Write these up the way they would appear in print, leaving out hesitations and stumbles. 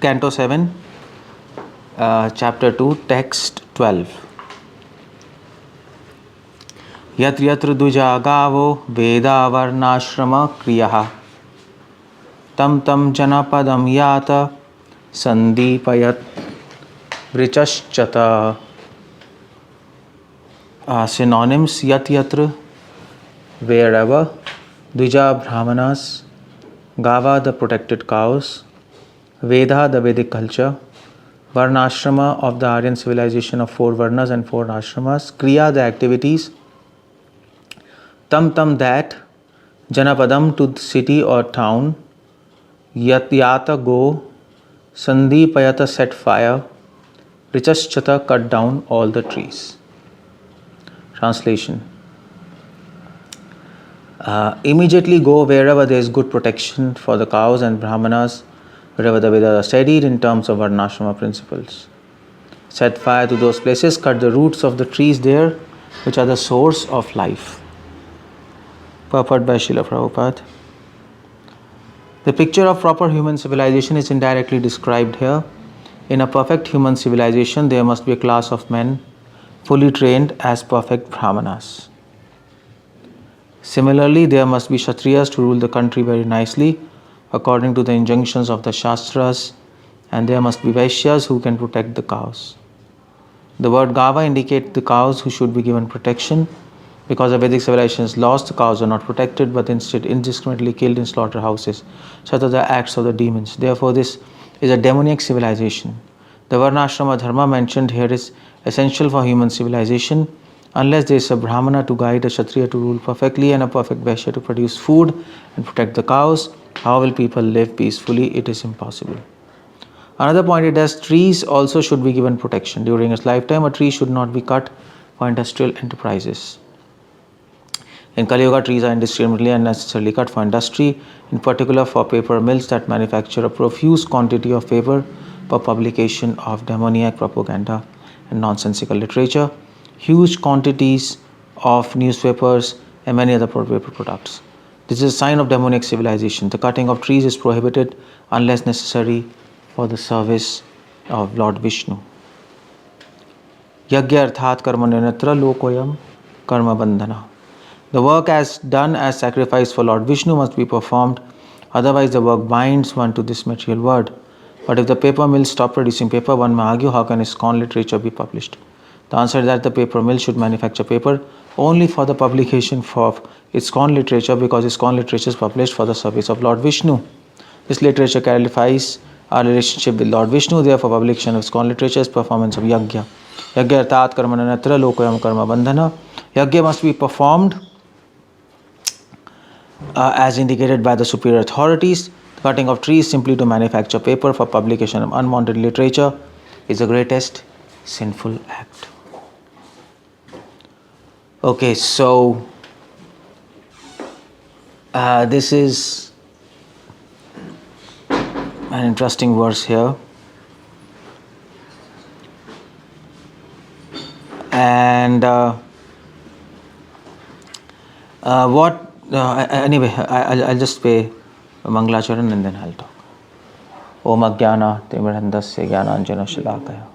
Canto 7, Chapter 2, Text 12. Yat yatra duja gavo veda varnashrama kriyaha tam tam janapadam yata sandipayat vrichaschata. Synonyms: yat yatra, wherever; dvija, brahmanas; gava, the protected cows; veda, the Vedic culture; varnashrama, of the Aryan civilization of 4 varnas and 4 ashramas; kriya, the activities; tam tam, that; janapadam, to the city or town; yatyata, go; sandipayata, set fire; vrichaschata, cut down all the trees. Translation: immediately go wherever there is good protection for the cows and brahmanas, wherever the Vedas are studied in terms of Varnashrama principles. Set fire to those places, cut the roots of the trees there, which are the source of life. Purport by Srila Prabhupada. The picture of proper human civilization is indirectly described here. In a perfect human civilization, there must be a class of men fully trained as perfect brahmanas. Similarly, there must be kshatriyas to rule the country very nicely according to the injunctions of the shastras, and there must be vaishyas who can protect the cows. The word gava indicates the cows who should be given protection. Because the Vedic civilization is lost, the cows are not protected but instead indiscriminately killed in slaughterhouses. Such are the acts of the demons. Therefore, this is a demoniac civilization. The Varnashrama dharma mentioned here is essential for human civilization. Unless there is a brahmana to guide, a kshatriya to rule perfectly, and a perfect vaishya to produce food and protect the cows, how will people live peacefully? It is impossible. Another point is that trees also should be given protection. During its lifetime, a tree should not be cut for industrial enterprises. In Kali Yuga, trees are indiscriminately and unnecessarily cut for industry, in particular for paper mills that manufacture a profuse quantity of paper for publication of demoniac propaganda and nonsensical literature, huge quantities of newspapers, and many other paper products. This is a sign of demoniac civilization. The cutting of trees is prohibited unless necessary for the service of Lord Vishnu. Yagya arthat karma nirnatra lokoyam karma bandhana. The work as done as sacrifice for Lord Vishnu must be performed, otherwise the work binds one to this material world. But if the paper mills stop producing paper, one may argue, how can ISKCON literature be published? The answer is that the paper mill should manufacture paper only for the publication of ISKCON literature, because ISKCON literature is published for the service of Lord Vishnu. This literature clarifies our relationship with Lord Vishnu. Therefore, publication of ISKCON literature is performance of yagya. Yagya arthat karma nirnatra lokoyam karma bandhana. Yagya must be performed as indicated by the superior authorities. The cutting of trees simply to manufacture paper for publication of unwanted literature is the greatest sinful act. Okay, so this is an interesting verse here. And anyway, I'll just pay Mangalacharan and then I'll talk. Om Ajnana Timirandasya Jnananjana Shalakaya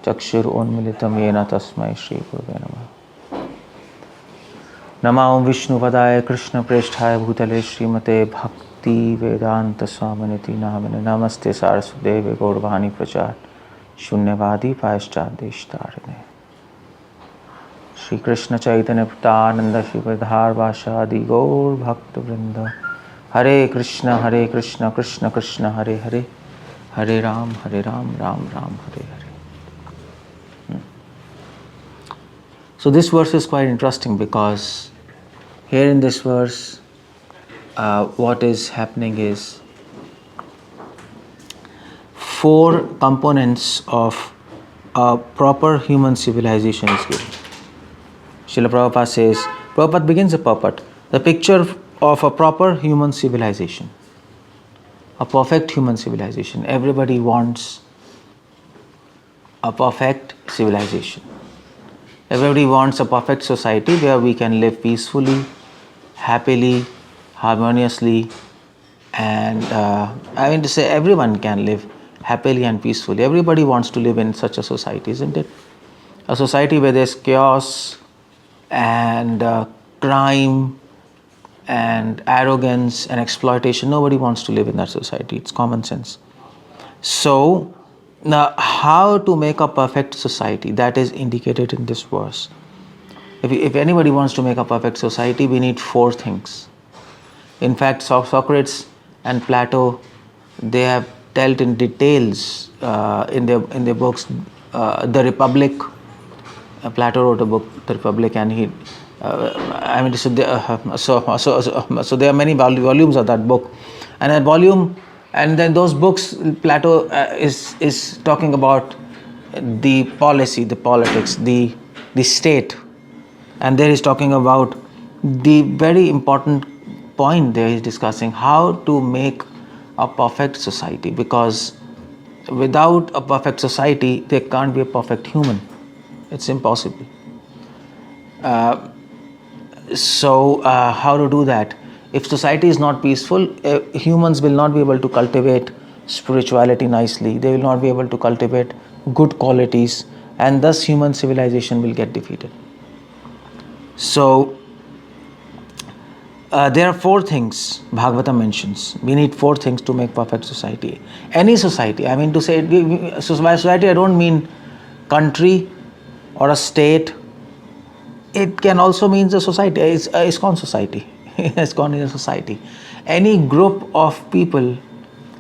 Chakshur Unmilitam Yena Tasmai Shri Gurave Namah. Nama Om Vishnu Padaya Krishna Preshthaya Bhutale Srimate Bhakti Vedanta Swaminiti Namane Namaste Sarasudeve Gaurvani Prachar Shunyavadi Paishchadeshtarine Shri Krishna Chaitanya Pratananda Shri Pradhar Vashadi Gaur Bhakta Vrinda Hare Krishna Krishna Krishna Hare Hare Hare Ram Ram Ram Hare Hare. So this verse is quite interesting because here in this verse what is happening is 4 components of a proper human civilization is given. Srila Prabhupada says, Prabhupada begins a purport, the picture of a proper human civilization, a perfect human civilization. Everybody wants a perfect civilization. Everybody wants a perfect society where we can live peacefully, happily, harmoniously, And I mean to say, everyone can live happily and peacefully. Everybody wants to live in such a society, isn't it? A society where there's chaos and crime and arrogance and exploitation. Nobody wants to live in that society. It's common sense. So, now how to make a perfect society? That is indicated in this verse. If anybody wants to make a perfect society, we need 4 things. In fact, Socrates and Plato, they have dealt in details in their books. The Republic. Plato wrote a book, The Republic, and he. So there are many volumes of that book, and that volume, and then those books, Plato is talking about the policy, the politics, the state, and there he's talking about the very important point. There he's discussing how to make a perfect society, because without a perfect society there can't be a perfect human. It's impossible. How to do that? If society is not peaceful, humans will not be able to cultivate spirituality nicely. They will not be able to cultivate good qualities, and thus human civilization will get defeated. So there are 4 things Bhagavatam mentions. We need 4 things to make perfect society. Any society, I mean to say, by society I don't mean country or a state. It can also mean a society. It's ISKCON society. ISKCON is a society. Any group of people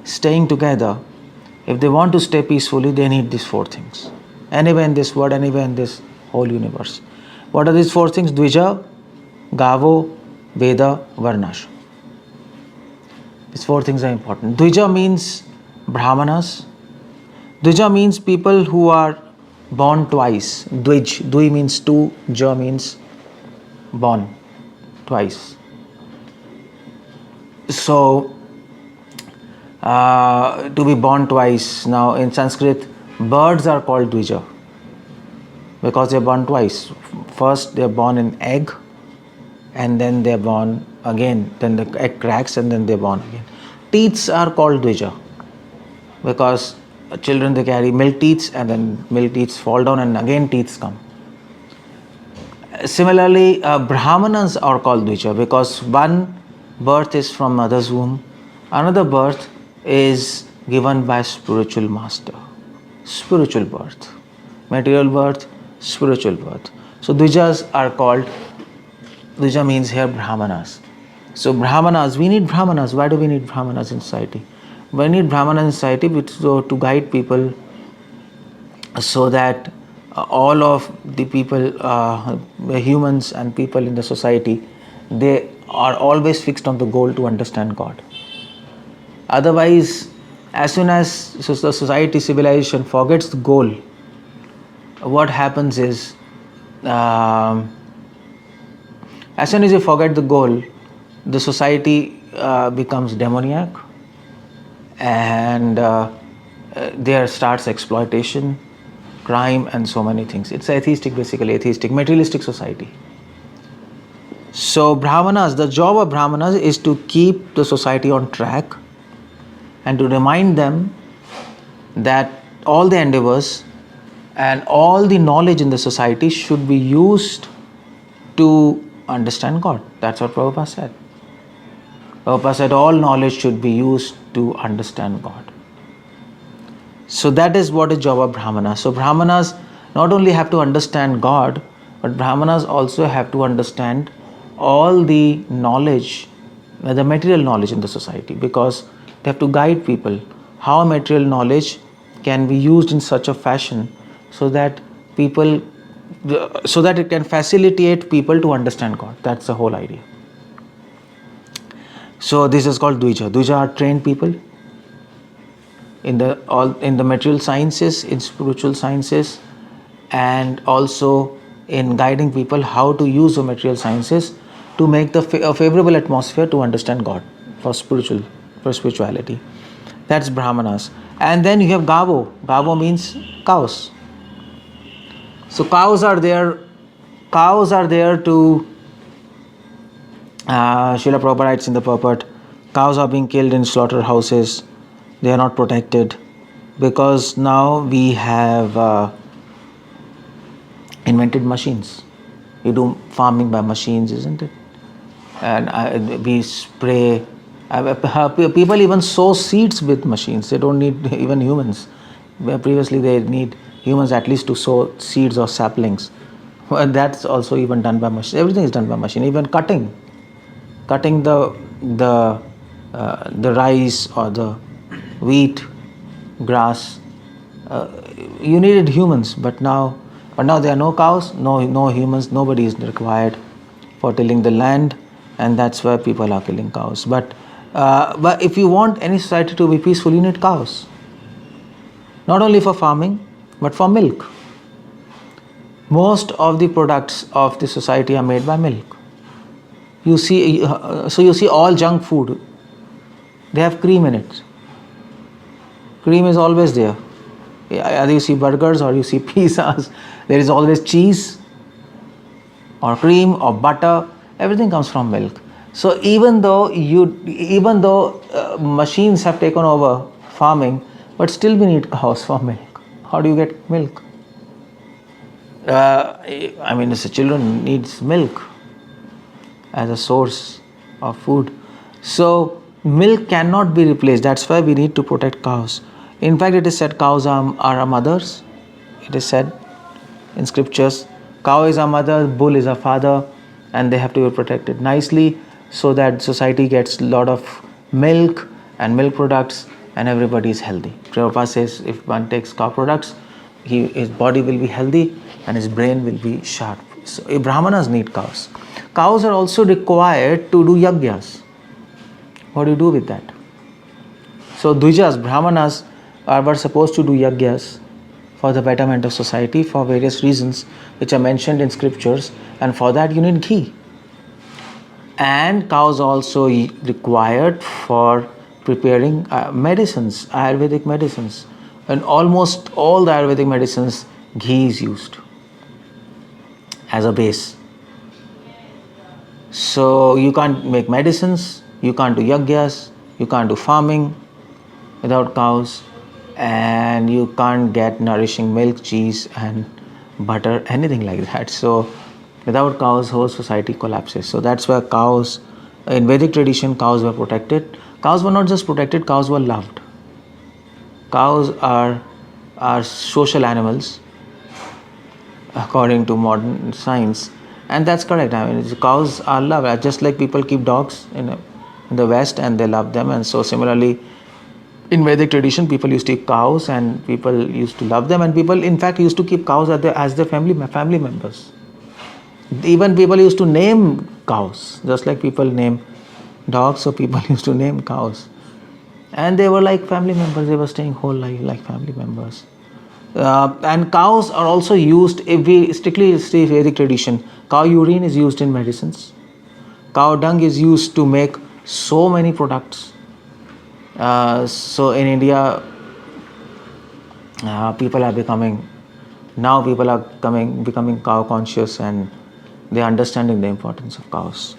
staying together, if they want to stay peacefully, they need these 4 things. Anywhere in this world, anywhere in this whole universe. What are these 4 things? 𝗙liche, Gavo, Veda, Varnashram. These 4 things are important. 𝗙liche means Brahmanas. 𝗙liche means people who are born twice. Dvij means 2, ja means born twice. So, to be born twice. Now in Sanskrit, birds are called 𝗙liche because they are born twice. First they are born in egg, and then they are born again. Then the egg cracks, and then they are born again. Teats are called 𝗙liche because children, they carry milk teats, and then milk teats fall down and again teats come. Similarly, Brahmanas are called 𝗙liche because one birth is from mother's womb, another birth is given by spiritual master. Spiritual birth. Material birth, spiritual birth. So 𝗙iches are called, 𝗙liche means here Brahmanas. So Brahmanas, we need Brahmanas. Why do we need Brahmanas in society? We need Brahmanas in society to guide people, so that all of the people, humans and people in the society, they are always fixed on the goal to understand God. Otherwise, as soon as the society, civilization forgets the goal, what happens is, as soon as you forget the goal, the society becomes demoniac, and there starts exploitation, crime, and so many things. It's atheistic, basically atheistic, materialistic society. So Brahmanas, the job of Brahmanas is to keep the society on track and to remind them that all the endeavors and all the knowledge in the society should be used to understand God. That's what Prabhupada said. Prabhupada said all knowledge should be used to understand God. So that is what is job of Brahmanas. So Brahmanas not only have to understand God, but Brahmanas also have to understand all the knowledge, the material knowledge in the society, because they have to guide people how material knowledge can be used in such a fashion so that people, so that it can facilitate people to understand God. That's the whole idea. So this is called 𝗙liche. 𝗙liche are trained people in the material sciences, in spiritual sciences, and also in guiding people how to use the material sciences to make a favorable atmosphere to understand God for spirituality. That's Brahmanas. And then you have Gavo. Gavo means cows. So cows are there to Srila Prabhupada writes in the purport Cows are being killed in slaughterhouses. They are not protected because now we have invented machines. You do farming by machines, isn't it? And we spray. People even sow seeds with machines. They don't need even humans. Where previously they need humans at least to sow seeds or saplings. Well, that's also even done by machine. Everything is done by machine. Even cutting the rice or the wheat, grass. You needed humans, but now there are no cows, no humans. Nobody is required for tilling the land, and that's why people are killing cows. But if you want any society to be peaceful, you need cows. Not only for farming, but for milk. Most of the products of the society are made by milk. You see all junk food. They have cream in it. Cream is always there. Either you see burgers or you see pizzas, there is always cheese or cream or butter. Everything comes from milk. So even though machines have taken over farming, but still we need cows for milk. How do you get milk? The children needs milk as a source of food. So milk cannot be replaced. That's why we need to protect cows. In fact, it is said cows are our mothers. It is said in scriptures, cow is our mother, bull is our father, and they have to be protected nicely so that society gets a lot of milk and milk products and everybody is healthy. Prabhupada says if one takes cow products, his body will be healthy and his brain will be sharp. So Brahmanas need cows. Cows are also required to do yagyas. What do you do with that? So Dvijas, Brahmanas were supposed to do yagyas for the betterment of society for various reasons which are mentioned in scriptures, and for that you need ghee. And cows also required for preparing medicines, Ayurvedic medicines. And almost all the Ayurvedic medicines, ghee is used as a base. So you can't make medicines, you can't do yagyas, you can't do farming without cows, and you can't get nourishing milk, cheese and butter, anything like that. So without cows, whole society collapses. So that's why cows, in Vedic tradition, cows were protected. Cows were not just protected, cows were loved. Cows are social animals according to modern science, and that's correct. Cows are loved, just like people keep dogs in the West and they love them, and so similarly in Vedic tradition people used to keep cows and people used to love them, and people in fact used to keep cows as their family members. Even people used to name cows, just like people name dogs, so people used to name cows. And they were like family members, they were staying whole life like family members. And cows are also used, if we strictly say Vedic tradition, cow urine is used in medicines. Cow dung is used to make so many products. So in India, people are becoming cow conscious, and they are understanding the importance of cows.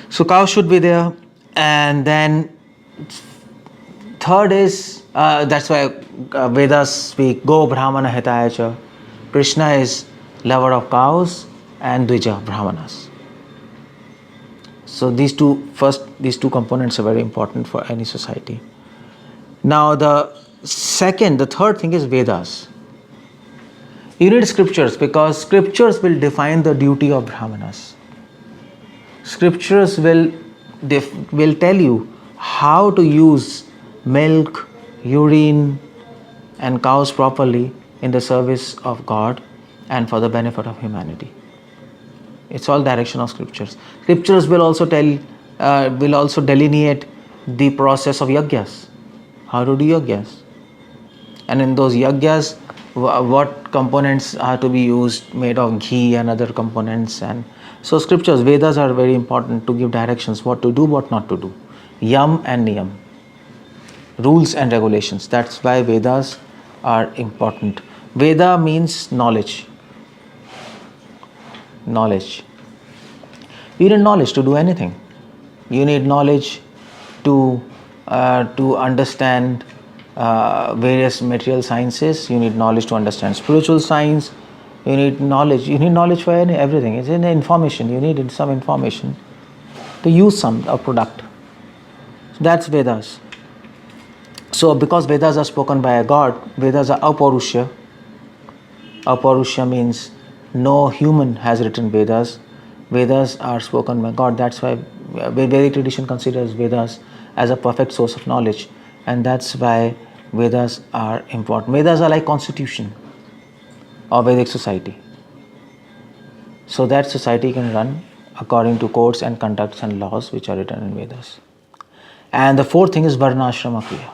So cows should be there. And then third is, that's why Vedas speak, Go Brahmana Hitaya. Krishna is lover of cows and Dvija, Brahmanas. So these two components are very important for any society. Now the third thing is Vedas. You need scriptures, because scriptures will define the duty of Brahmanas. Scriptures will tell you how to use milk, urine and cows properly in the service of God and for the benefit of humanity. It's all direction of scriptures. Scriptures will also delineate the process of yagyas, how to do yagyas. And in those yagyas, what components are to be used, made of ghee and other components. And so scriptures, Vedas are very important to give directions, what to do, what not to do. Yam and niyam, rules and regulations. That's why Vedas are important. Veda means knowledge. Knowledge. You need knowledge to do anything. You need knowledge to understand various material sciences. You need knowledge to understand spiritual science. You need knowledge. You need knowledge for everything. It's in information. You need some information to use a product. That's Vedas. So because Vedas are spoken by a God, Vedas are 𝗙paurusha. 𝗙paurusha means no human has written Vedas. Vedas are spoken by God. That's why Vedic tradition considers Vedas as a perfect source of knowledge, and that's why Vedas are important. Vedas are like constitution of Vedic society. So that society can run according to codes and conducts and laws which are written in Vedas. And the fourth thing is Varnashram Kriya.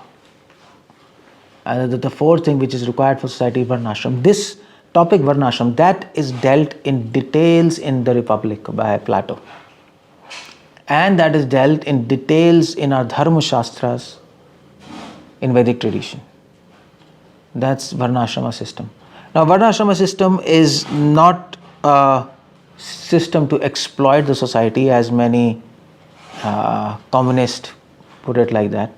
And the fourth thing which is required for society is Varnashram. This topic Varnashram, that is dealt in details in the Republic by Plato. And that is dealt in details in our Dharma Shastras in Vedic tradition. That's Varnashrama system. Now Varnashrama system is not a system to exploit the society as many communists put it like that.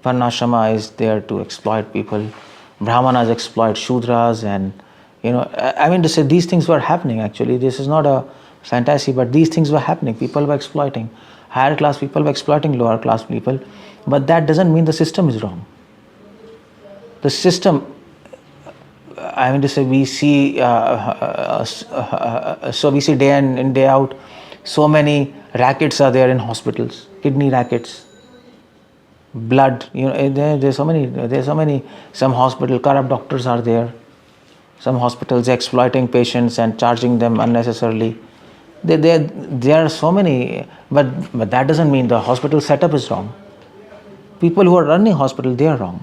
Varnashrama is there to exploit people. Brahmanas exploit Shudras, and I mean to say these things were happening actually. This is not a fantasy, but these things were happening. People were exploiting. Higher class people were exploiting lower class people. But that doesn't mean the system is wrong. The system, I mean to say, we see, so we see day in and day out, so many rackets are there in hospitals, kidney rackets, blood, there's so many, some hospital, corrupt doctors are there, some hospitals exploiting patients and charging them unnecessarily. There are so many, but that doesn't mean the hospital setup is wrong. People who are running hospital, they are wrong.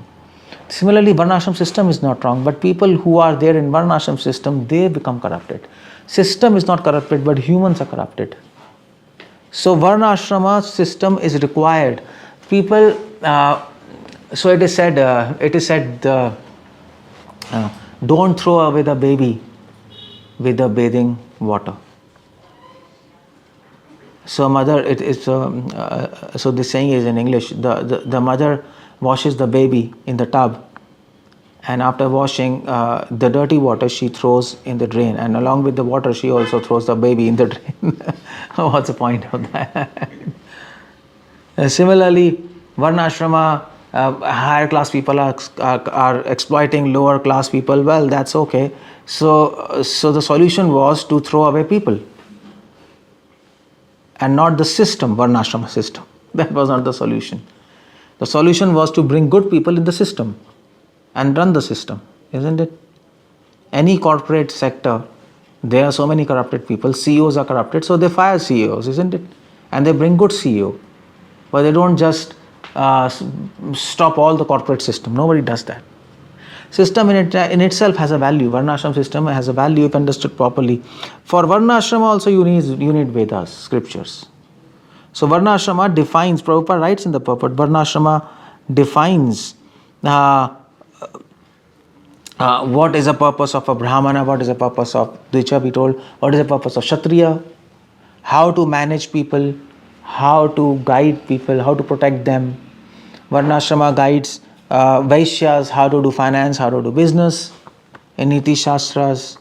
Similarly, Varnashram system is not wrong, but people who are there in Varnashram system, they become corrupted. System is not corrupted, but humans are corrupted. So Varnashrama system is required. People, so it is said, don't throw away the baby with the bathing water. So mother, so this saying is in English, the mother washes the baby in the tub, and after washing, the dirty water she throws in the drain, and along with the water she also throws the baby in the drain. What's the point of that? Similarly, Varnashrama, higher class people are exploiting lower class people. Well, that's okay. So the solution was to throw away people, and not the system, Varnashrama system. That was not the solution. The solution was to bring good people in the system and run the system, isn't it? Any corporate sector, there are so many corrupted people. CEOs are corrupted, so they fire CEOs, isn't it? And they bring good CEO. But they don't just stop all the corporate system. Nobody does that. System in itself has a value. Varnashram system has a value if understood properly. For Varnashram also you need Vedas, scriptures. So Varnashrama defines, Prabhupada writes in the purport, Varnashrama defines what is the purpose of a Brahmana, what is the purpose of 𝗙liche, we told, what is the purpose of Kshatriya, how to manage people, how to guide people, how to protect them. Varnashrama guides Vaishyas how to do finance, how to do business in Niti Shastras,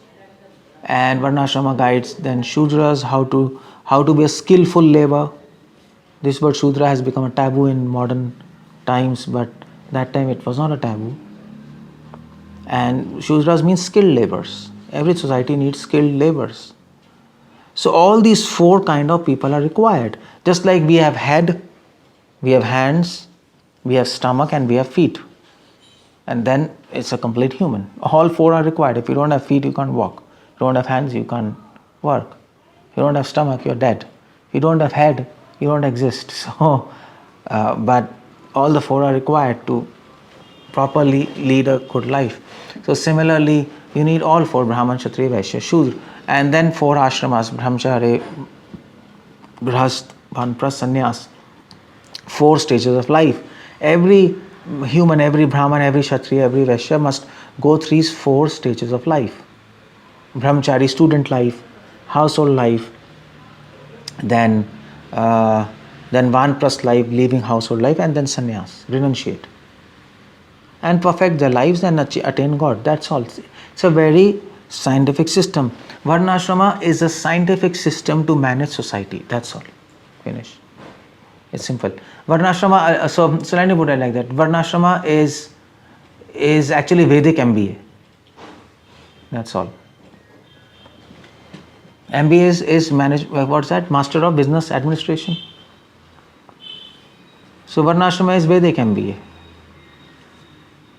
and Varnashrama guides then Shudras how to be a skillful labor. This word Shudra has become a taboo in modern times, but that time it was not a taboo. And Shudras means skilled laborers. Every society needs skilled laborers. So all these four kind of people are required. Just like we have head, we have hands, we have stomach, and we have feet. And then it's a complete human. All four are required. If you don't have feet, you can't walk. If you don't have hands, you can't work. If you don't have stomach, you're dead. If you don't have head, you don't exist. So, but all the four are required to properly lead a good life. So similarly, you need all four: Brahman, Kshatriya, Vaishya, Shudra, and then four ashramas: Brahmacharya, Grihastha, Vanprastha, Sannyas. 4 stages of life. Every human, every Brahman, every Kshatriya, every Vaishya must go through these 4 stages of life. Brahmachari, student life, household life, then then vanaprastha life, leaving household life, and then sannyas, renunciate. And perfect their lives and attain God. That's all. It's a very scientific system. Varnashrama is a scientific system to manage society. That's all. Finish. It's simple. Varnashrama, so let me put it like that. Varnashrama is actually Vedic MBA. That's all. MBA is managed, what's that? Master of Business Administration. So Varnashrama is Vedic MBA.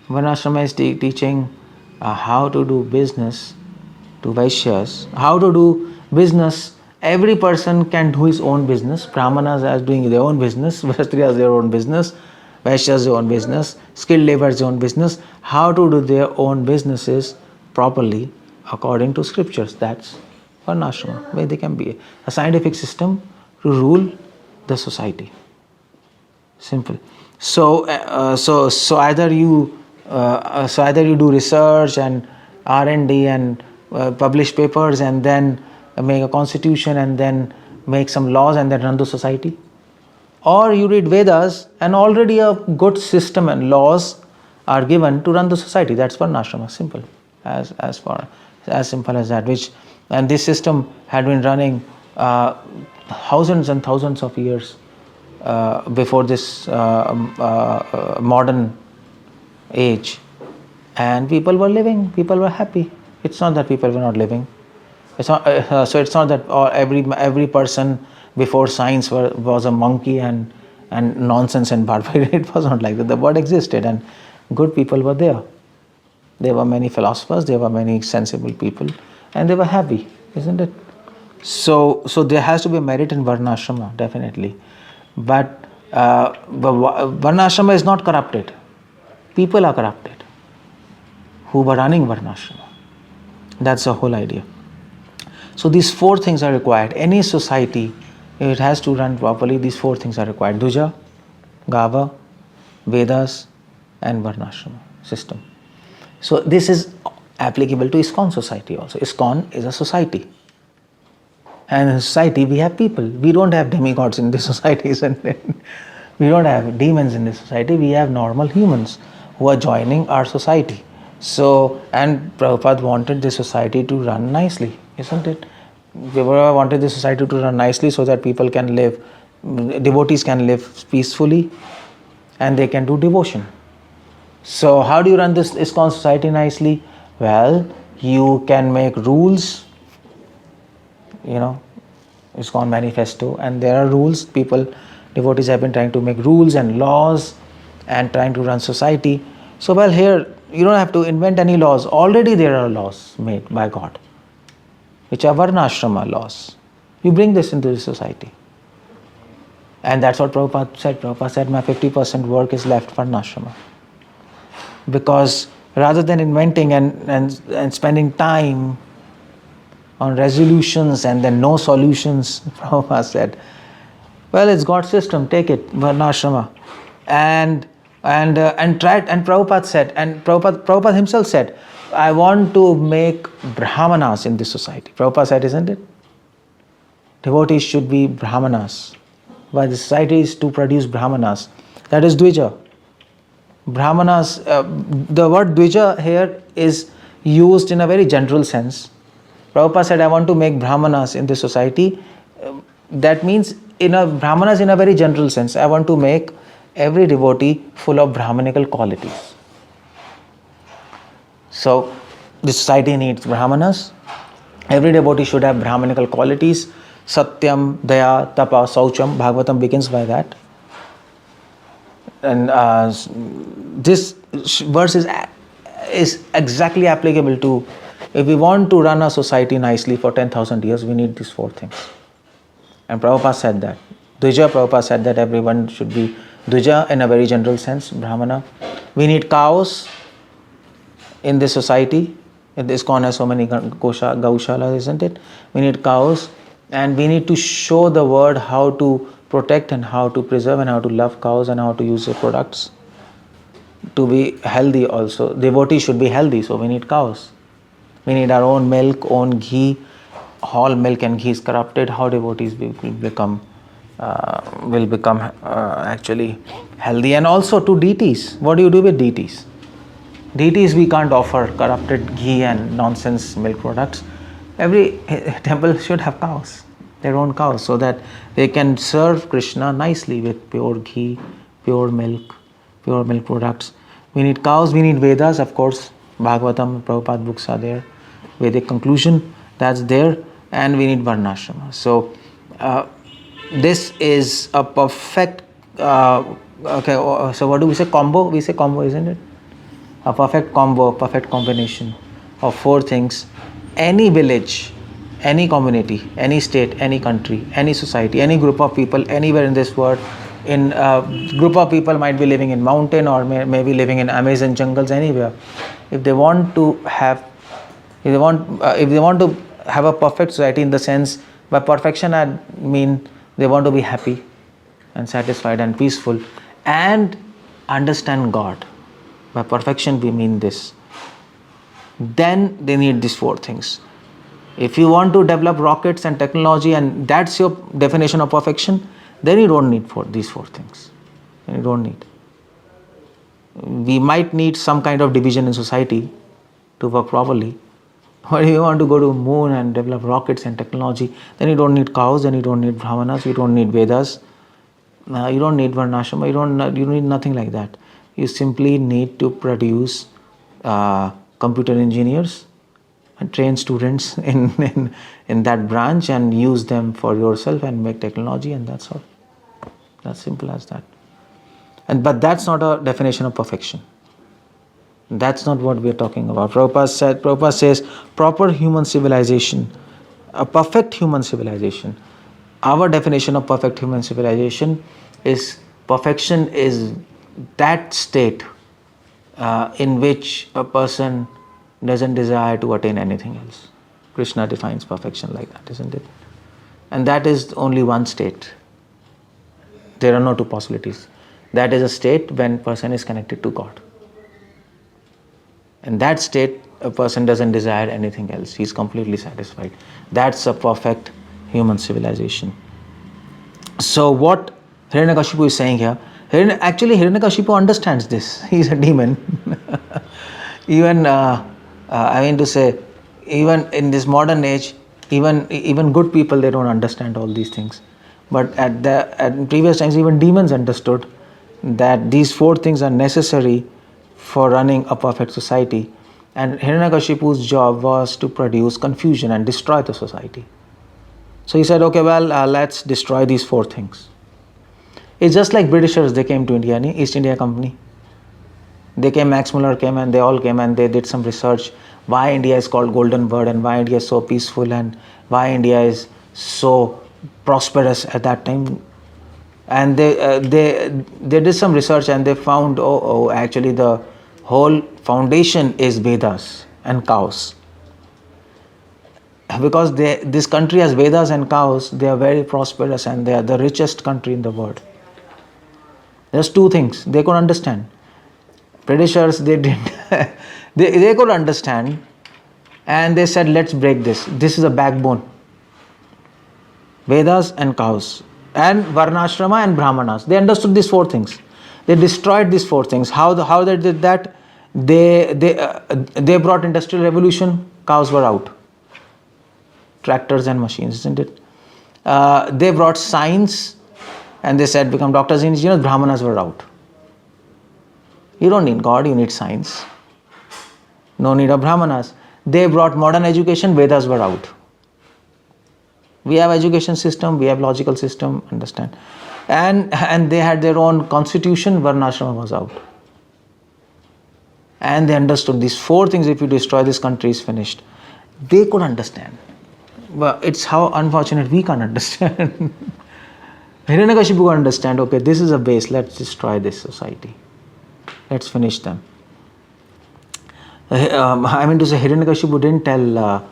Varnashrama is teaching how to do business to Vaishyas. How to do business. Every person can do his own business. Brahmanas are doing their own business. Kshatriyas their own business. Vaishyas their own business. Skilled laborers their own business. How to do their own businesses properly according to scriptures. That's Varnashrama, Vedic MBA. A scientific system to rule the society. Simple. So either you do research and R&D and publish papers and then make a constitution and then make some laws and then run the society, or you read Vedas and already a good system and laws are given to run the society. That's Varnashrama. Simple. As simple as that. And this system had been running thousands and thousands of years before this modern age, and people were living, people were happy. It's not that people were not living. It's not that every person before science was a monkey and nonsense and barbarian. It was not like that. The world existed and good people were there. There were many philosophers, there were many sensible people, and they were happy, isn't it? So there has to be merit in Varnashrama, definitely. But Varnashrama is not corrupted. People are corrupted who were running Varnashrama. That's the whole idea. So these four things are required. Any society, if it has to run properly, these four things are required. 𝗙cije, Gava, Vedas, and Varnashrama system. So this is applicable to ISKCON society also. ISKCON is a society. And in society we have people. We don't have demigods in this society, isn't it? We don't have demons in this society. We have normal humans who are joining our society. So, and Prabhupada wanted the society to run nicely, isn't it? Prabhupada wanted the society to run nicely so that people can live, devotees can live peacefully and they can do devotion. So how do you run this ISKCON society nicely? Well, you can make rules, ISKCON manifesto, and there are rules. Devotees have been trying to make rules and laws and trying to run society. So well, here you don't have to invent any laws. Already there are laws made by God, which are Varnashrama laws. You bring this into the society. And that's what Prabhupada said. Prabhupada said, my 50% work is left Varnashrama. Because rather than inventing and spending time on resolutions and then no solutions, Prabhupada said, well, it's God's system, take it, Varnashrama. And Prabhupada said, and Prabhupada himself said, I want to make brahmanas in this society. Prabhupada said, isn't it? Devotees should be brahmanas. Why the society is to produce brahmanas. That is 𝗙cije. Brahmanas, the word 𝗙cije here is used in a very general sense. Prabhupada said, I want to make brahmanas in this society. That means brahmanas in a very general sense. I want to make every devotee full of brahmanical qualities. So the society needs brahmanas. Every devotee should have brahmanical qualities. Satyam, Daya, Tapa, Saucham. Bhagavatam begins by that. And this verse is exactly applicable to, if we want to run a society nicely for 10,000 years, we need these four things. And Prabhupada said that. 𝗙cije, Prabhupada said that everyone should be 𝗙ije in a very general sense, brahmana. We need cows in this society. This ISKCON has so many gaushalas, isn't it? We need cows, and we need to show the world how to protect and how to preserve and how to love cows and how to use their products to be healthy also. Devotees should be healthy, so we need cows. We need our own milk, own ghee. All milk and ghee is corrupted. How devotees will become will become actually healthy. And also to deities, what do you do with deities? Deities we can't offer corrupted ghee and nonsense milk products. Every temple should have cows, their own cows, so that they can serve Krishna nicely with pure ghee, pure milk products. We need cows, we need Vedas, of course. Bhagavatam, Prabhupada books are there. Vedic conclusion, that's there. And we need Varnashram. So this is a perfect, so what do we say? Combo? We say combo, isn't it? A perfect combo, perfect combination of four things. Any village, any community, any state, any country, any society, any group of people, anywhere in this world, in a group of people might be living in mountain or maybe living in Amazon jungles, anywhere. If they want to have, if they want to have a perfect society, in the sense, by perfection I mean they want to be happy and satisfied and peaceful and understand God. By perfection we mean this. Then they need these four things. If you want to develop rockets and technology and that's your definition of perfection, then you don't need these four things. You don't need. We might need some kind of division in society to work properly. But if you want to go to moon and develop rockets and technology, then you don't need cows, then you don't need brahmanas, you don't need Vedas, you don't need Varnashram, you need nothing like that. You simply need to produce computer engineers and train students in that branch and use them for yourself and make technology, and that's all. That's simple as that. But that's not a definition of perfection. That's not what we are talking about. Prabhupada says proper human civilization, a perfect human civilization. Our definition of perfect human civilization is perfection is that state in which a person doesn't desire to attain anything else. Krishna defines perfection like that, isn't it? And that is only one state. There are no two possibilities. That is a state when person is connected to God. In that state, a person doesn't desire anything else. He is completely satisfied. That's a perfect human civilization. So what Hiranyakashipu is saying here, actually Hiranyakashipu understands this. He's a demon. Even, I mean to say, even in this modern age, even good people, they don't understand all these things. But at previous times, even demons understood that these four things are necessary for running a perfect society. And Hiranyakashipu's job was to produce confusion and destroy the society. So he said, okay, well, let's destroy these four things. It's just like Britishers, they came to India, East India Company. They came, Max Muller came, and they all came and they did some research why India is called Golden Bird and why India is so peaceful and why India is so prosperous at that time. And they did some research and they found, actually the whole foundation is Vedas and cows. Because this country has Vedas and cows, they are very prosperous and they are the richest country in the world. There's two things they could understand. Britishers, they didn't. they could understand, and they said, let's break this. This is a backbone. Vedas and cows, and Varnashrama and Brahmanas. They understood these four things. They destroyed these four things. How they did that? They brought industrial revolution. Cows were out. Tractors and machines, isn't it? They brought science, and they said, become doctors and engineers. Brahmanas were out. You don't need God, you need science. No need of Brahmanas. They brought modern education, Vedas were out. We have education system, we have logical system, understand. And they had their own constitution, Varnashram was out. And they understood these four things, if you destroy this country is finished. They could understand. But it's how unfortunate we can't understand. Hiranyakashipu could understand, okay, this is a base, let's destroy this society. Let's finish them. I mean to say, Hiranyakashipu didn't tell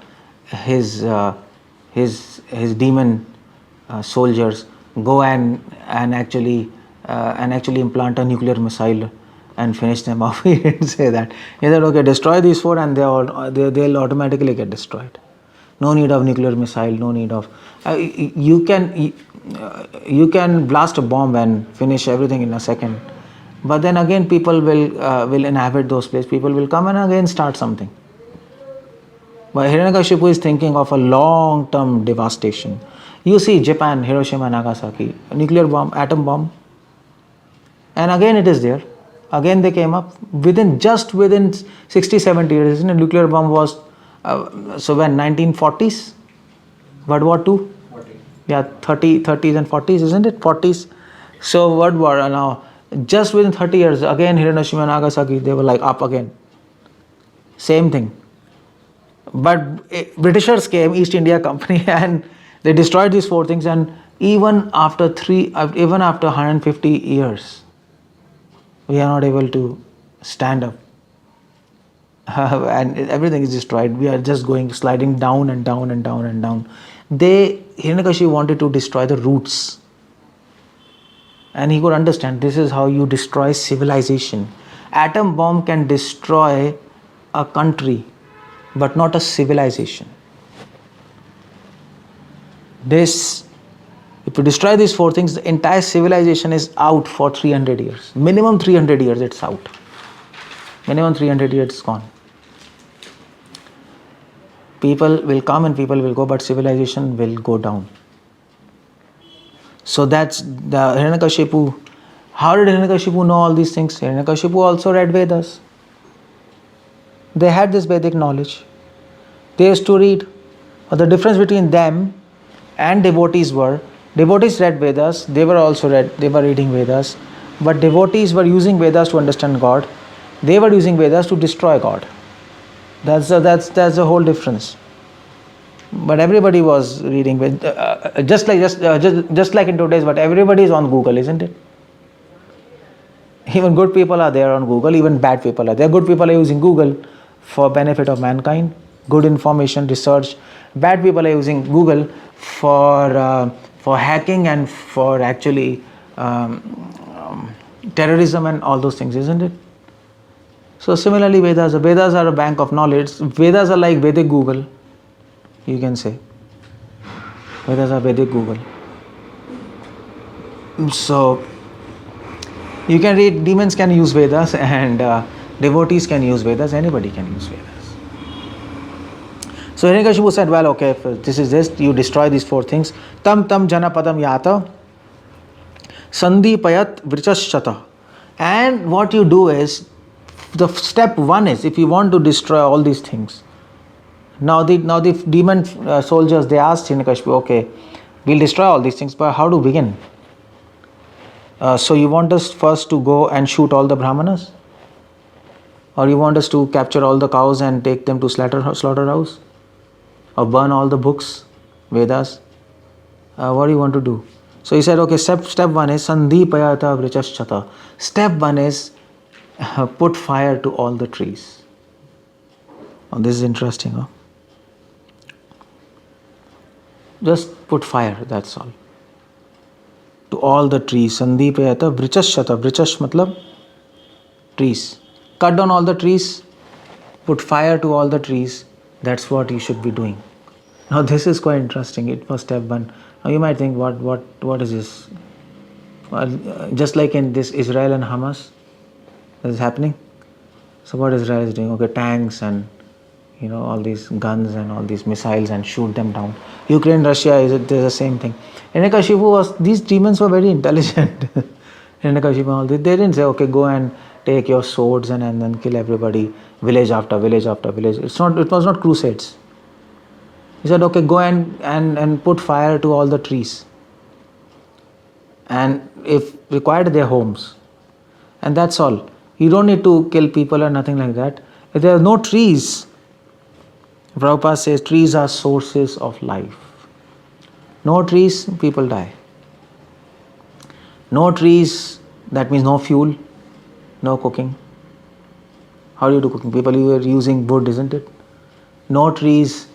his demon soldiers, go and actually implant a nuclear missile and finish them off. He didn't say that. He said, okay, destroy these four and they'll automatically get destroyed. No need of nuclear missile, no need of... you can blast a bomb and finish everything in a second, but then again people will inhabit those places. People will come and again start something. But Hiranyakashipu is thinking of a long-term devastation. You see Japan, Hiroshima, Nagasaki, nuclear bomb, atom bomb, and again it is there. Again they came up within 60, 70 years. Isn't it? Nuclear bomb was so when 1940s, World War II. Yeah, 30s and 40s, isn't it? 40s. So World War now, just within 30 years, again Hiroshima and Nagasaki, they were like up again. Same thing. But Britishers came, East India Company, and they destroyed these four things. And even after 150 years, we are not able to stand up. And everything is destroyed. We are just sliding down and down and down and down. Hiranyakashipu wanted to destroy the roots. And he could understand this is how you destroy civilization. Atom bomb can destroy a country, but not a civilization. If you destroy these four things, the entire civilization is out for 300 years. Minimum 300 years it's out. Minimum 300 years it's gone. People will come and people will go, but civilization will go down. So that's the Hiranyakashipu. How did Hiranyakashipu know all these things? Hiranyakashipu also read Vedas. They had this Vedic knowledge. They used to read. But the difference between them and devotees read Vedas, they were reading Vedas, but devotees were using Vedas to understand God. They were using Vedas to destroy God. That's the whole difference. But everybody was reading just like in today's, but everybody is on Google, isn't it? Even good people are there on Google, even bad people are there. Good people are using Google for benefit of mankind, good information, research. Bad people are using Google for hacking and for actually terrorism and all those things, isn't it? So similarly, Vedas are a bank of knowledge. Vedas are like Vedic Google, you can say. Vedas are Vedic Google. So you can read, demons can use Vedas and devotees can use Vedas, anybody can use Vedas. So Hiranyakashipu said, well, okay, if this is this, you destroy these four things. Tam janapadam yata sandipayat vrichashchata. And what you do is, the step one is, if you want to destroy all these things. Now the demon soldiers, they asked Hiranyakashipu, okay, we'll destroy all these things, but how to begin? So you want us first to go and shoot all the brahmanas? Or you want us to capture all the cows and take them to slaughterhouse? Or burn all the books, Vedas? What do you want to do? So he said, okay, step one is sandipayata vrichashchata. Step one is put fire to all the trees. Oh, this is interesting, huh? Just put fire, that's all. To all the trees. Sandipayata vrichashchata. Vrichash matlab trees. Cut down all the trees, put fire to all the trees. That's what you should be doing. Now this is quite interesting. It was step one. Now you might think, what is this? Well, just like in this Israel and Hamas, that is happening. So what Israel is doing? Okay, tanks and all these guns and all these missiles and shoot them down. Ukraine, Russia, there's the same thing. These demons were very intelligent. They didn't say, okay, go and take your swords and then kill everybody, village after village after village. It was not crusades. He said, okay, go and put fire to all the trees. And if required, their homes. And that's all. You don't need to kill people or nothing like that. If there are no trees, Prabhupada says trees are sources of life. No trees, people die. No trees, that means no fuel, no cooking. How do you do cooking? People, you are using wood, isn't it? No trees,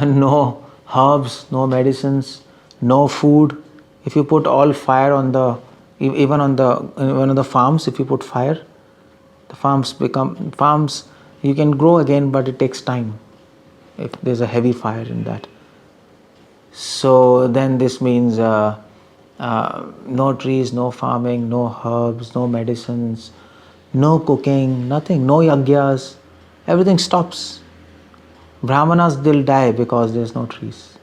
no herbs, no medicines, no food. If you put all fire on even on the farms, if you put fire, the farms, you can grow again, but it takes time if there's a heavy fire in that. So then this means No trees, no farming, no herbs, no medicines, no cooking, nothing, no yagyas. Everything stops. Brahmanas will die because there's no trees.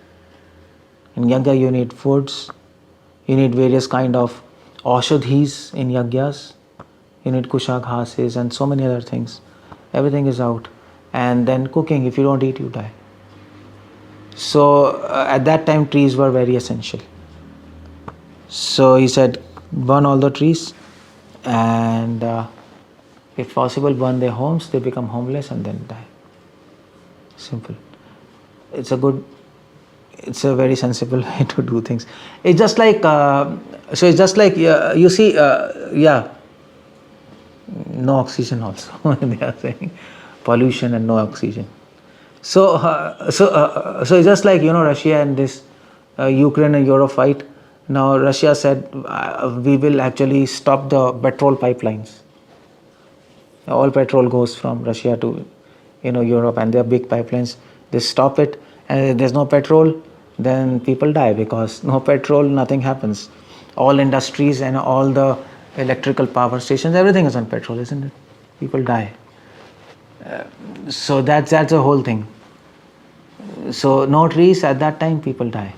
In yagya you need foods, you need various kind of aushadhis in yagyas, you need kushaghases and so many other things. Everything is out. And then cooking, if you don't eat, you die. So at that time trees were very essential. So he said, burn all the trees and if possible burn their homes, they become homeless and then die. Simple. It's a very sensible way to do things. It's just like, you see, no oxygen also, they are saying. Pollution and no oxygen. So it's just like, Russia and this Ukraine and Europe fight. Now Russia said, we will actually stop the petrol pipelines. All petrol goes from Russia to Europe, and they are big pipelines. They stop it, and if there's no petrol, then people die, because no petrol, nothing happens. All industries and all the electrical power stations, everything is on petrol, isn't it? People die. So that's the whole thing. So no trees, at that time people die.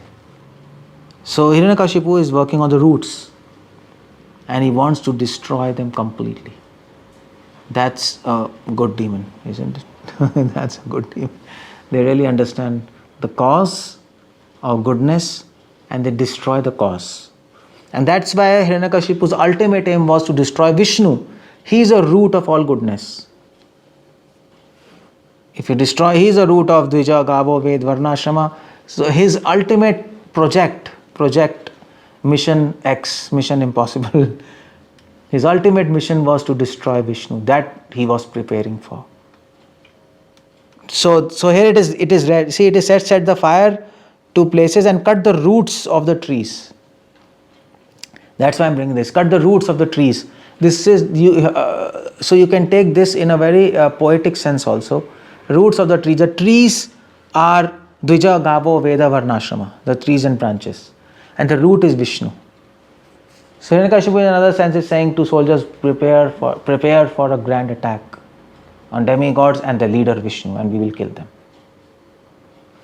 So Hiranyakashipu is working on the roots, and he wants to destroy them completely. That's a good demon, isn't it? That's a good demon. They really understand the cause of goodness and they destroy the cause. And that's why Hiranyakashipu's ultimate aim was to destroy Vishnu. He is a root of all goodness. If you destroy, he is a root of 𝗙cije 𝗹𝗶𝗹, Varnashram. So his ultimate project, mission X, mission impossible, his ultimate mission was to destroy Vishnu. That he was preparing for. So here it is red. See, it is set the fire to places and cut the roots of the trees. That's why I'm bringing this. Cut the roots of the trees. This is so you can take this in a very poetic sense also. Roots of the trees. The trees are 𝗙cije 𝗹𝗶𝗹 Varnashrama, the trees and branches, and the root is Vishnu. So Hiranyakashipu in another sense is saying to soldiers, prepare for a grand attack on demigods and the leader Vishnu, and we will kill them.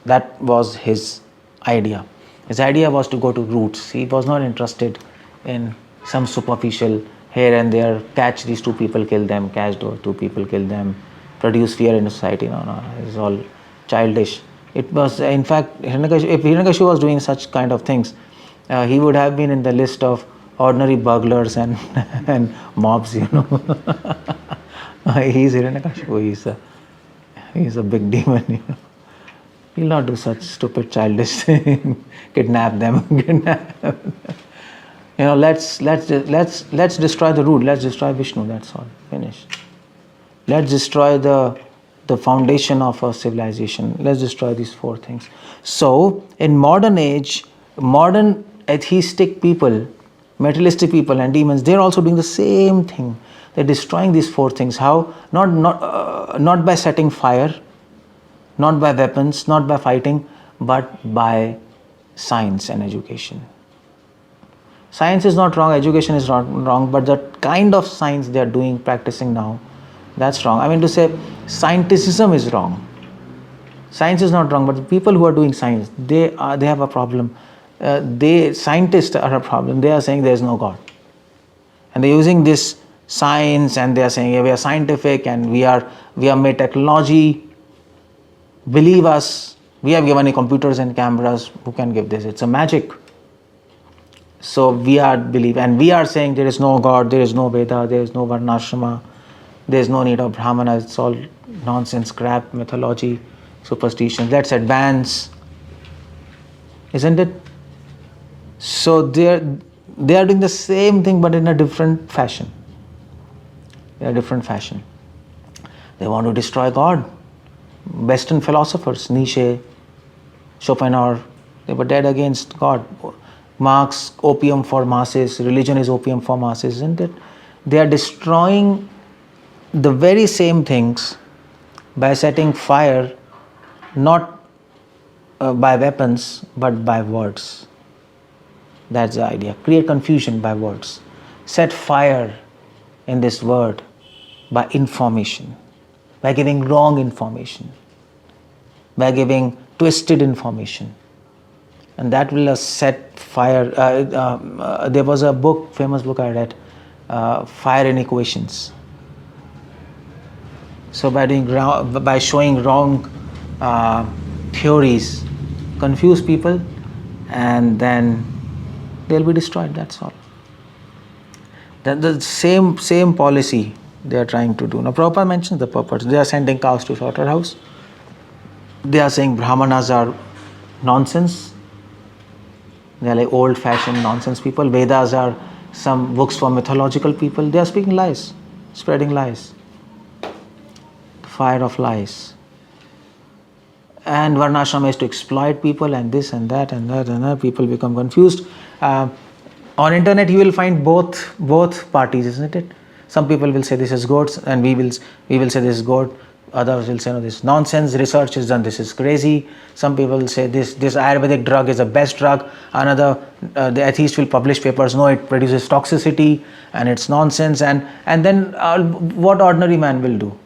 That was his idea. His idea was to go to roots. He was not interested in some superficial here and there, catch these two people, kill them, catch those two people, kill them, produce fear in society. No, it's all childish. It was, in fact, if Hiranyakashipu was doing such kind of things, he would have been in the list of ordinary burglars and mobs, He's Hiranyakashipu. He's a big demon, He'll not do such stupid childish thing. Kidnap them. Let's destroy the root. Let's destroy Vishnu. That's all. Finish. Let's destroy the foundation of a civilization. Let's destroy these four things. So, in modern age, modern atheistic people, materialistic people and demons, they're also doing the same thing. They're destroying these four things. How? Not by setting fire, not by weapons, not by fighting, but by science and education. Science is not wrong, education is not wrong, but the kind of science they are doing, practicing now, that's wrong. I mean to say, scienticism is wrong. Science is not wrong, but the people who are doing science, they have a problem. Scientists are a problem. They are saying there is no God, and they're using this science, and they are saying, yeah, we are scientific and we are made technology. Believe us, we have given you computers and cameras. Who can give this? It's a magic. So we are saying there is no God, there is no Veda, there is no Varnashrama, there is no need of Brahmana. It's all nonsense, crap, mythology, superstition. Let's advance, isn't it? So they are doing the same thing, but in a different fashion. They want to destroy God. Western philosophers, Nietzsche, Schopenhauer, they were dead against God. Marx, opium for masses, religion is opium for masses, isn't it? They are destroying the very same things by setting fire, not by weapons, but by words. That's the idea. Create confusion by words. Set fire in this word by information, by giving wrong information, by giving twisted information. And that will set fire. There was a book, famous book I read, Fire in Equations. So by showing wrong theories, confuse people, and then they'll be destroyed. That's all. The same policy they are trying to do. Now Prabhupada mentions the purpose. They are sending cows to slaughterhouse. They are saying Brahmanas are nonsense. They are like old-fashioned nonsense people. Vedas are some books for mythological people. They are speaking lies, spreading lies. Fire of lies. And Varnashram is to exploit people, and this and that and that and that. People become confused. On internet you will find both parties, isn't it? Some people will say this is good, and we will say this is good. Others will say no, this is nonsense. Research is done. This is crazy. Some people will say this Ayurvedic drug is the best drug. Another, the atheist will publish papers. No, it produces toxicity and it's nonsense. And then what ordinary man will do?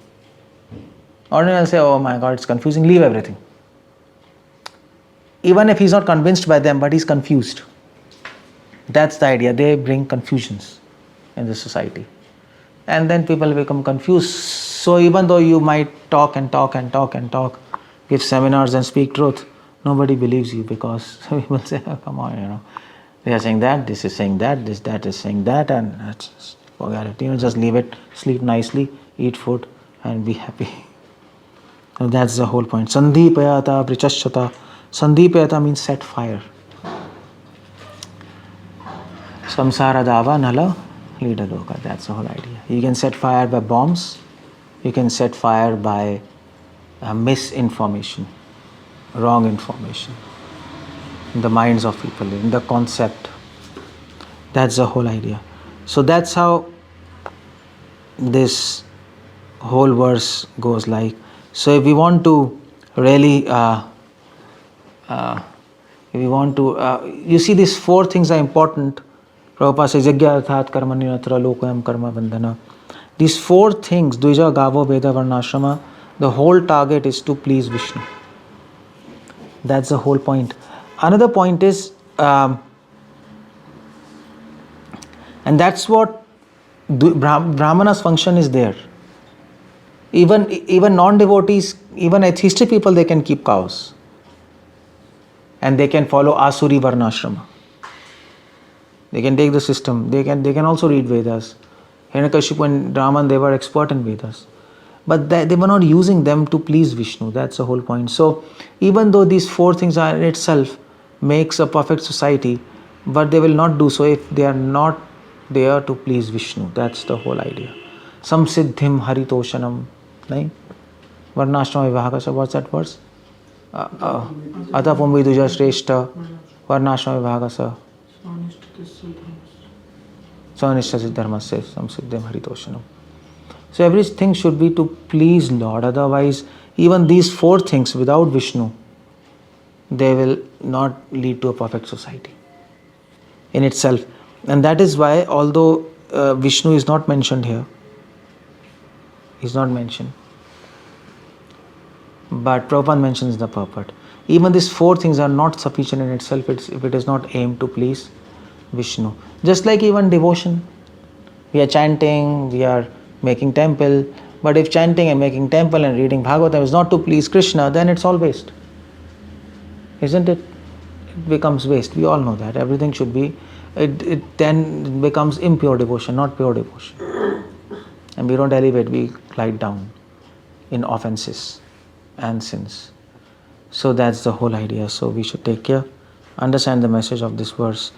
Ordinary will say, oh my God, it's confusing. Leave everything. Even if he's not convinced by them, but he's confused. That's the idea. They bring confusions in the society. And then people become confused. So even though you might talk, give seminars and speak truth, nobody believes you, because people say, oh, come on, they are saying that, this is saying that, that is saying that, and just forget it. Just leave it, sleep nicely, eat food, and be happy. So that's the whole point. 𝗙cie𝗹𝗹𝗶. 𝗙cie𝗹𝗹 means set fire. Samsara dava nala leader loka. That's the whole idea. You can set fire by bombs. You can set fire by misinformation, wrong information in the minds of people, in the concept. That's the whole idea. So that's how this whole verse goes like. So if we want to really, you see, these four things are important. Prabhupada says, Yajna arthat karmani natra lokayam karma bandhana. These four things, Dvija, Gavo, Veda, Varnashrama, the whole target is to please Vishnu. That's the whole point. Another point is, and that's what Brahmana's function is there. Even non-devotees, even atheistic people, they can keep cows. And they can follow Asuri Varnashrama. They can take the system. They can also read Vedas. Hiranyakashipu and Raman, they were expert in Vedas. But they were not using them to please Vishnu. That's the whole point. So even though these four things are in itself makes a perfect society, but they will not do so if they are not there to please Vishnu. That's the whole idea. Samsiddhim haritoshanam. Nahin? Varnashrama vivahakasya. What's that verse? Atapum viduja shreshta. Varnashrama vivahakasya. Sanishtha dharmasya samsiddhim haritoshanam. So everything should be to please Lord. Otherwise, even these four things without Vishnu, they will not lead to a perfect society in itself. And that is why, although Vishnu is not mentioned here, he's not mentioned, but Prabhupada mentions the purport. Even these four things are not sufficient in itself if it is not aimed to please Vishnu. Just like even devotion, we are chanting, we are making temple, but if chanting and making temple and reading Bhagavatam is not to please Krishna, then it's all waste. Isn't it? It becomes waste. We all know that. Everything should be, it then becomes impure devotion, not pure devotion. And we don't elevate, we glide down in offenses and sins. So that's the whole idea. So we should take care, understand the message of this verse,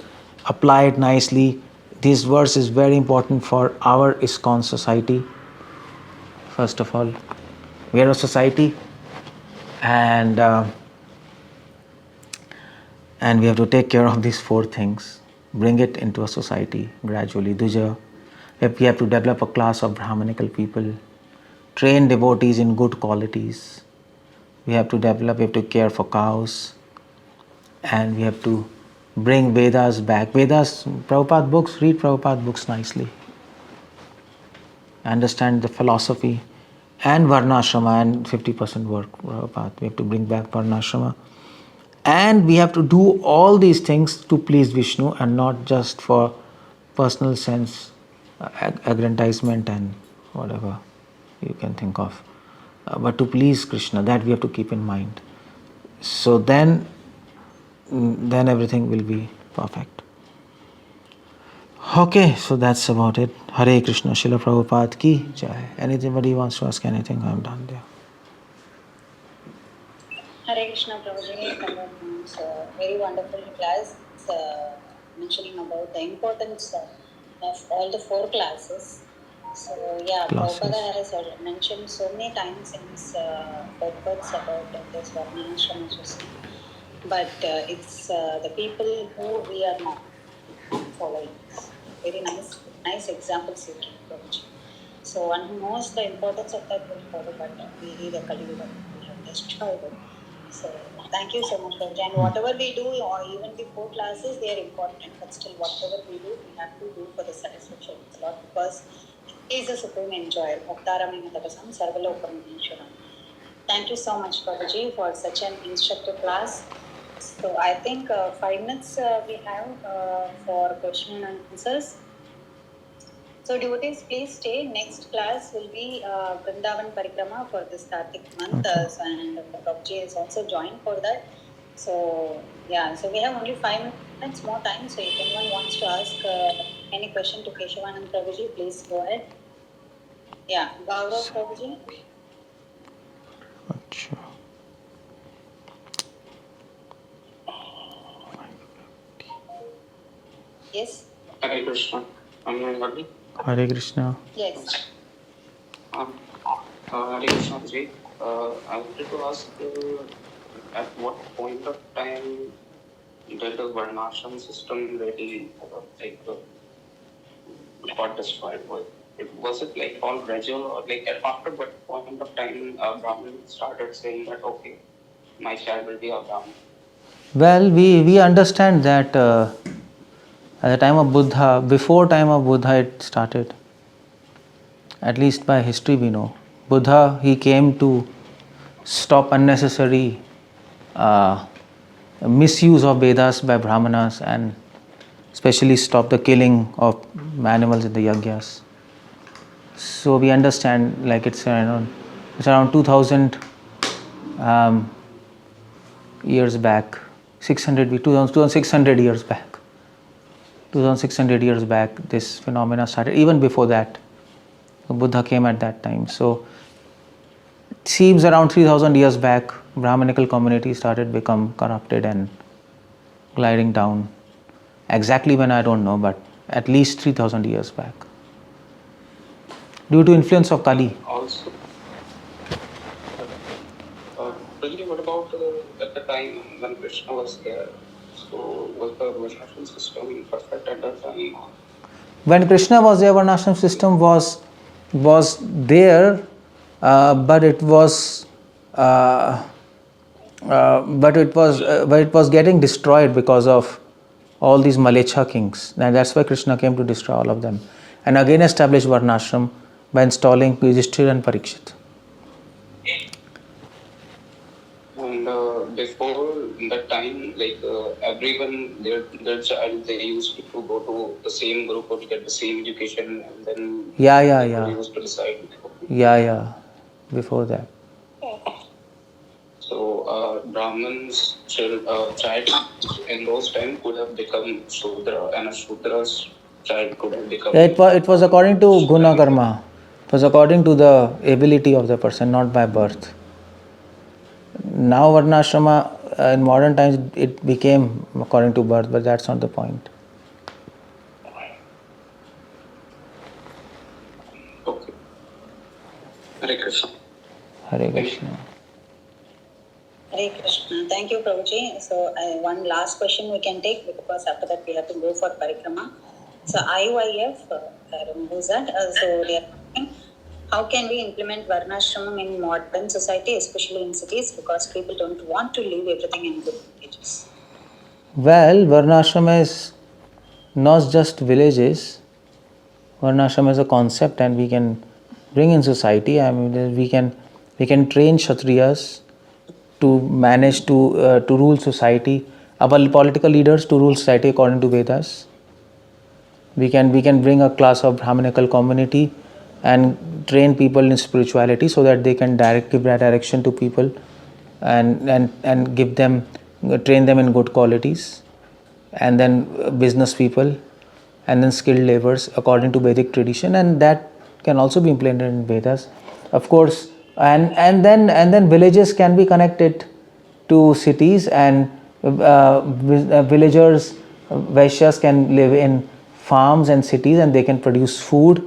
apply it nicely. This verse is very important for our ISKCON society. First of all, we are a society, and we have to take care of these four things, bring it into a society gradually. Duja, we have to develop a class of Brahmanical people, train devotees in good qualities. We have to care for cows, and we have to bring Vedas back. Vedas, Prabhupada books, read Prabhupada books nicely. Understand the philosophy and Varnashrama and 50% work Prabhupada. We have to bring back Varnashrama. And we have to do all these things to please Vishnu and not just for personal sense, aggrandizement and whatever you can think of. But to please Krishna, that we have to keep in mind. So then everything will be perfect. Okay, so that's about it. Hare Krishna, Srila Prabhupada ki jai. Anybody wants to ask anything, I'm done there. Hare Krishna Prabhuji, it's a very wonderful class. Mentioning about the importance of all the 4 classes. So yeah, Prabhupada has mentioned so many times in his purports about this Varnashram system. But it's the people who we are not following. Very nice examples you give, Prabhuji. So one who knows the importance of that will follow, but we the Kali Yuga we have destroyed it. So thank you so much, Prabhuji. And whatever we do, or even the 4 classes, they are important. But still, whatever we do, we have to do for the satisfaction of the Lord, because He is the supreme enjoyer. Bhaktaramina Sarvalokam Ishwaram. Thank you so much, Prabhuji, for such an instructive class. So I think 5 minutes we have for question and answers. So devotees, please stay. Next class will be Vrindavan Parikrama for this Kartik month, and Prabhuji is also joined for that. So yeah, so we have only 5 minutes more time. So if anyone wants to ask any question to Keshav Anand Prabhuji, please go ahead. Yeah, Gaurav Prabhuji. Yes. Hare Krishna. Hare Krishna. Yes. Hare Krishna ji. I wanted to ask at what point of time did the Varnashram system really got destroyed? Was it like all gradual, or like after what point of time Brahman started saying that okay, my child will be a Brahman? Well, we understand that at the time of Buddha, before time of Buddha it started. At least by history we know. Buddha, he came to stop unnecessary misuse of Vedas by Brahmanas, and especially stop the killing of animals in the yajnas. So we understand, like it's around 2000 years back, 2600 years back. 2600 years back, this phenomena started. Even before that, Buddha came at that time. So it seems around 3000 years back, Brahmanical community started become corrupted and gliding down. Exactly when, I don't know, but at least 3000 years back. Due to influence of Kali. Also, what about at the time when Krishna was there? So was the Varnashram system perfect at that time? When Krishna was there, Varnashram system was there, but it was getting destroyed because of all these m𝗲𝗪 kings, and that's why Krishna came to destroy all of them, and again established Varnashram by installing Yudhishthira and Parikshit. And before that time, everyone, their child, they used to go to the same group or to get the same education, and then they used to decide. Before that. So Brahman's child in those times could have become Shudra, and a Shudra's child could have become... It was according to Guna Karma. It was according to the ability of the person, not by birth. Now Varnashrama, in modern times, it became according to birth, but that's not the point. Okay. Hare Krishna. Hare Krishna. Hare Krishna. Thank you, Prabhuji. So one last question we can take, because after that we have to go for Parikrama. So IYF, who's that? So they are asking, how can we implement Varnashramam in modern society, especially in cities, because people don't want to leave everything in good pages? Well, Varnashram is not just villages. Varnashram is a concept, and we can bring in society. I mean, we can train Kshatriyas to manage to rule society. Our political leaders to rule society according to Vedas. We can bring a class of Brahmanical community and train people in spirituality so that they can give that direction to people, and give them, train them in good qualities, and then business people, and then skilled laborers according to Vedic tradition, and that can also be implemented in Vedas, of course. And then villages can be connected to cities, and villagers, Vaishyas can live in farms and cities, and they can produce food,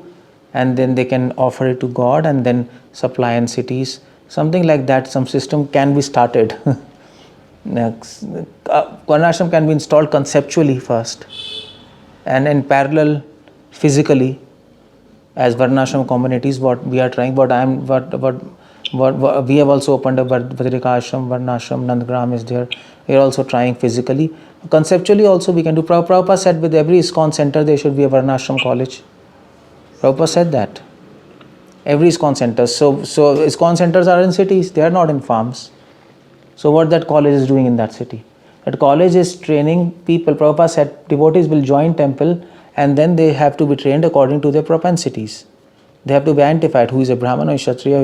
and then they can offer it to God and then supply in cities. Something like that, some system can be started. Varnashram can be installed conceptually first, and in parallel physically as Varnashram communities. What we are trying, what we have also opened a Vedic ashram, Varnashram, Nandgram is there. We are also trying physically. Conceptually also we can do. Prabhupada said with every ISKCON center there should be a Varnashram college. Prabhupada said that. Every ISKCON center. So ISKCON centers are in cities, they are not in farms. So what that college is doing in that city? That college is training people. Prabhupada said devotees will join temple, and then they have to be trained according to their propensities. They have to be identified who is a Brahman, who is Kshatriya,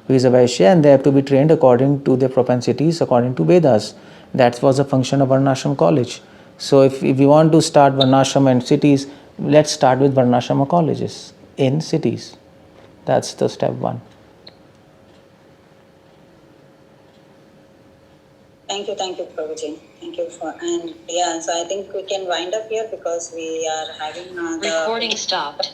who is a Vaishya, and they have to be trained according to their propensities, according to Vedas. That was the function of Varnashram college. So if we want to start Varnashram in cities, let's start with Varnashram colleges in cities. That's the step one. Thank you, Prabhuji. Thank you for, and yeah, so I think we can wind up here because we are having the recording stopped.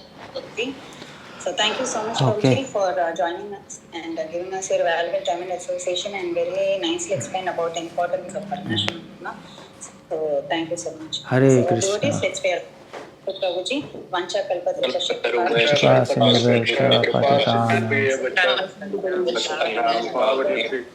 So thank you so much, Okay. Prabhuji, for joining us and giving us your valuable time and association, and very nicely explained about the importance of Varnashram. So thank you so much. Hare So Krishna. devotees, let's pray. Prabhuji, 𝗙cie𝗶𝗹𝗶 Krishna Sindhu Krishna Patitan.